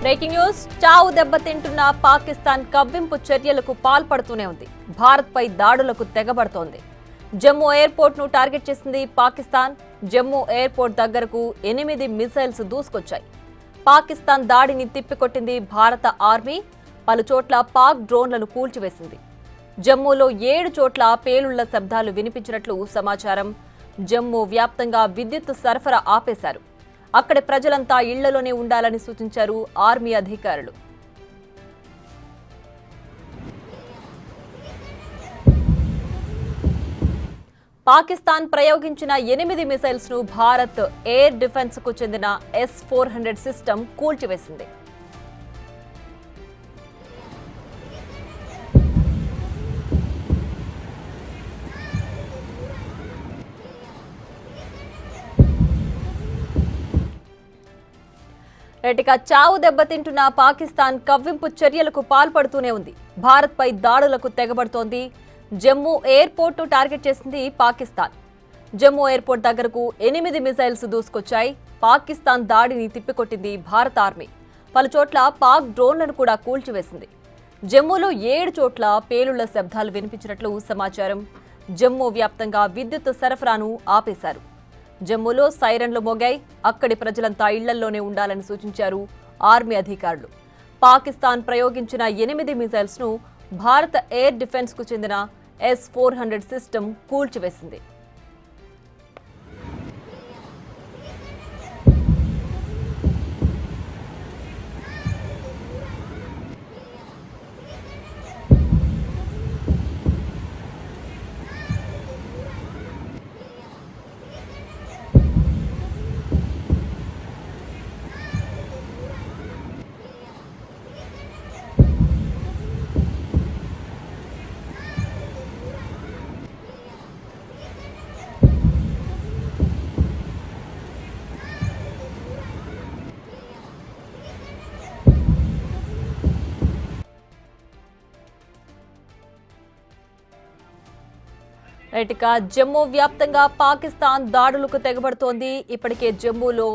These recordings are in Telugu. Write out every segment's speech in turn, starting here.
బ్రేకింగ్ న్యూస్ చావు దెబ్బతింటున్న పాకిస్తాన్ కవ్వింపు చర్యలకు పాల్పడుతూనే ఉంది. భారత్ పై దాడులకు తెగబడుతోంది. జమ్మూ ఎయిర్పోర్ట్ ను టార్గెట్ చేసింది పాకిస్తాన్. జమ్మూ ఎయిర్పోర్ట్ దగ్గరకు 8 మిసైల్స్ దూసుకొచ్చాయి. పాకిస్తాన్ దాడిని తిప్పికొట్టింది భారత ఆర్మీ. పలు చోట్ల పాక్ డ్రోన్లను కూల్చివేసింది. జమ్మూలో 7 చోట్ల పేలుళ్ల శబ్దాలు వినిపించినట్లు సమాచారం. జమ్మూ వ్యాప్తంగా విద్యుత్ సరఫరా ఆపేశారు. అక్కడి ప్రజలంతా ఇళ్లలోనే ఉండాలని సూచించారు ఆర్మీ అధికారులు. పాకిస్తాన్ ప్రయోగించిన 8 మిసైల్స్ ను భారత్ ఎయిర్ డిఫెన్స్ కు చెందిన S-400 సిస్టమ్ కూల్చివేసింది. ఇక చావు దెబ్బతింటున్న పాకిస్తాన్ కవ్వింపు చర్యలకు పాల్పడుతూనే ఉంది. భారత్ పై దాడులకు తెగబడుతోంది. జమ్మూ ఎయిర్పోర్ట్ ను టార్గెట్ చేసింది పాకిస్తాన్. జమ్మూ ఎయిర్పోర్ట్ దగ్గరకు 8 మిసైల్స్ దూసుకొచ్చాయి. పాకిస్తాన్ దాడిని తిప్పికొట్టింది భారత ఆర్మీ. పలు చోట్ల పాక్ డ్రోన్లను కూడా కూల్చివేసింది. జమ్మూలో 7 చోట్ల పేలుళ్ల శబ్దాలు వినిపించినట్లు సమాచారం. జమ్మూ వ్యాప్తంగా విద్యుత్ సరఫరాను ఆపేశారు. జమ్మూలో సైరన్లు మోగాయి. అక్కడి ప్రజలంతా ఇళ్లల్లోనే ఉండాలని సూచించారు ఆర్మీ అధికారులు. పాకిస్తాన్ ప్రయోగించిన 8 మిసైల్స్ ను భారత ఎయిర్ డిఫెన్స్ కు చెందిన S-400 సిస్టమ్ కూల్చివేసింది. ఇక జమ్మూ వ్యాప్తంగా పాకిస్తాన్ దాడులకు తెగబడుతోంది. ఇప్పటికే జమ్మూలో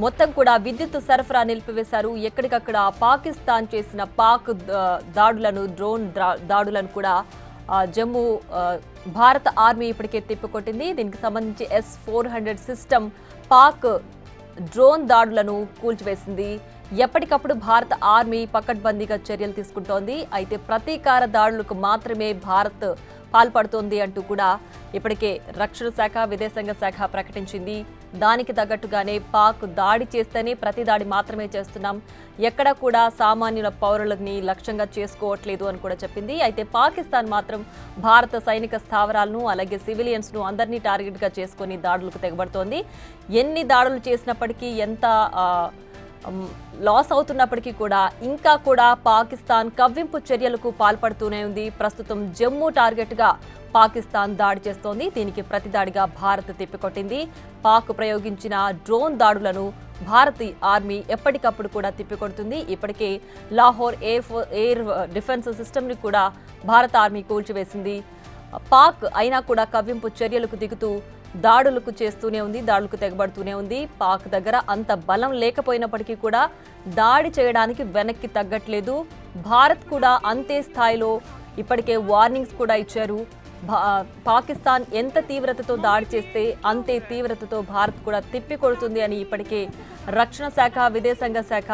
మొత్తం కూడా విద్యుత్ సరఫరా నిలిపివేశారు. ఎక్కడికక్కడ పాకిస్తాన్ చేసిన పాక్ దాడులను, డ్రోన్ దాడులను కూడా జమ్మూ భారత ఆర్మీ ఇప్పటికే తిప్పికొట్టింది. దీనికి సంబంధించి S-400 సిస్టమ్ పాక్ డ్రోన్ దాడులను కూల్చివేసింది. ఎప్పటికప్పుడు భారత ఆర్మీ పకడ్బందీగా చర్యలు తీసుకుంటోంది. అయితే ప్రతీకార దాడులకు మాత్రమే భారత్ పాల్పడుతోంది అంటూ కూడా ఇప్పటికే రక్షణ శాఖ, విదేశాంగ శాఖ ప్రకటించింది. దానికి తగ్గట్టుగానే పాక్ దాడి చేస్తేనే ప్రతి దాడి మాత్రమే చేస్తున్నాం, ఎక్కడ కూడా సామాన్యుల పౌరులని లక్ష్యంగా చేసుకోవట్లేదు అని కూడా చెప్పింది. అయితే పాకిస్తాన్ మాత్రం భారత సైనిక స్థావరాలను, అలాగే సివిలియన్స్ ను అందరినీ టార్గెట్ గా చేసుకుని దాడులకు తెగబడుతోంది. ఎన్ని దాడులు చేసినప్పటికీ, ఎంత లాస్ అవుతున్నప్పటికీ కూడా ఇంకా కూడా పాకిస్తాన్ కవ్వింపు చర్యలకు పాల్పడుతూనే ఉంది. ప్రస్తుతం జమ్మూ టార్గెట్ గా పాకిస్తాన్ దాడి చేస్తోంది. దీనికి ప్రతిదాడిగా భారత్ తిప్పికొట్టింది. పాక్ ప్రయోగించిన డ్రోన్ దాడులను భారత ఆర్మీ ఎప్పటికప్పుడు కూడా తిప్పికొడుతుంది. ఇప్పటికే లాహోర్ ఎయిర్ డిఫెన్స్ సిస్టమ్ ని కూడా భారత ఆర్మీ కూల్చివేసింది. పాక్ అయినా కూడా కవ్వింపు చర్యలకు దిగుతూ దాడులకు చేస్తూనే ఉంది, దాడులకు తెగబడుతూనే ఉంది. పాక్ దగ్గర అంత బలం లేకపోయినప్పటికీ కూడా దాడి చేయడానికి వెనక్కి తగ్గట్లేదు. భారత్ కూడా అంతే స్థాయిలో ఇప్పటికే వార్నింగ్స్ కూడా ఇచ్చారు. పాకిస్తాన్ ఎంత తీవ్రతతో దాడి చేస్తే అంతే తీవ్రతతో భారత్ కూడా తిప్పి కొడుతుంది అని ఇప్పటికే రక్షణ శాఖ, విదేశాంగ శాఖ,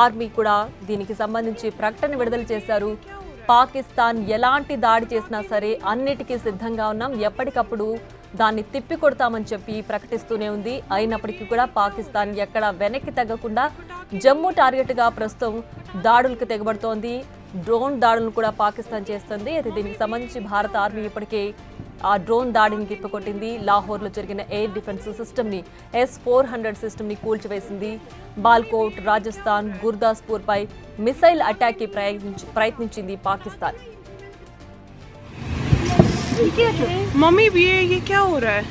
ఆర్మీ కూడా దీనికి సంబంధించి ప్రకటన విడుదల చేశారు. పాకిస్తాన్ ఎలాంటి దాడి చేసినా సరే అన్నిటికీ సిద్ధంగా ఉన్నాం, ఎప్పటికప్పుడు దాన్ని తిప్పి కొడతామని చెప్పి ప్రకటిస్తూనే ఉంది. అయినప్పటికీ కూడా పాకిస్తాన్ ఎక్కడ వెనక్కి తగ్గకుండా జమ్మూ టార్గెట్గా ప్రస్తుతం దాడులకు తెగబడుతోంది. డ్రోన్ దాడులను కూడా పాకిస్తాన్ చేస్తుంది. అయితే దీనికి సంబంధించి భారత ఆర్మీ ఇప్పటికే ఆ డ్రోన్ దాడిని తిప్పికొట్టింది. లాహోర్లో జరిగిన ఎయిర్ డిఫెన్స్ సిస్టమ్ని, S-400 సిస్టమ్ని కూల్చివేసింది. బాల్కోట్, రాజస్థాన్, గుర్దాస్పూర్ పై మిసైల్ అటాక్కి ప్రయత్నించింది పాకిస్తాన్. मम्मी ये क्या हो रहा है?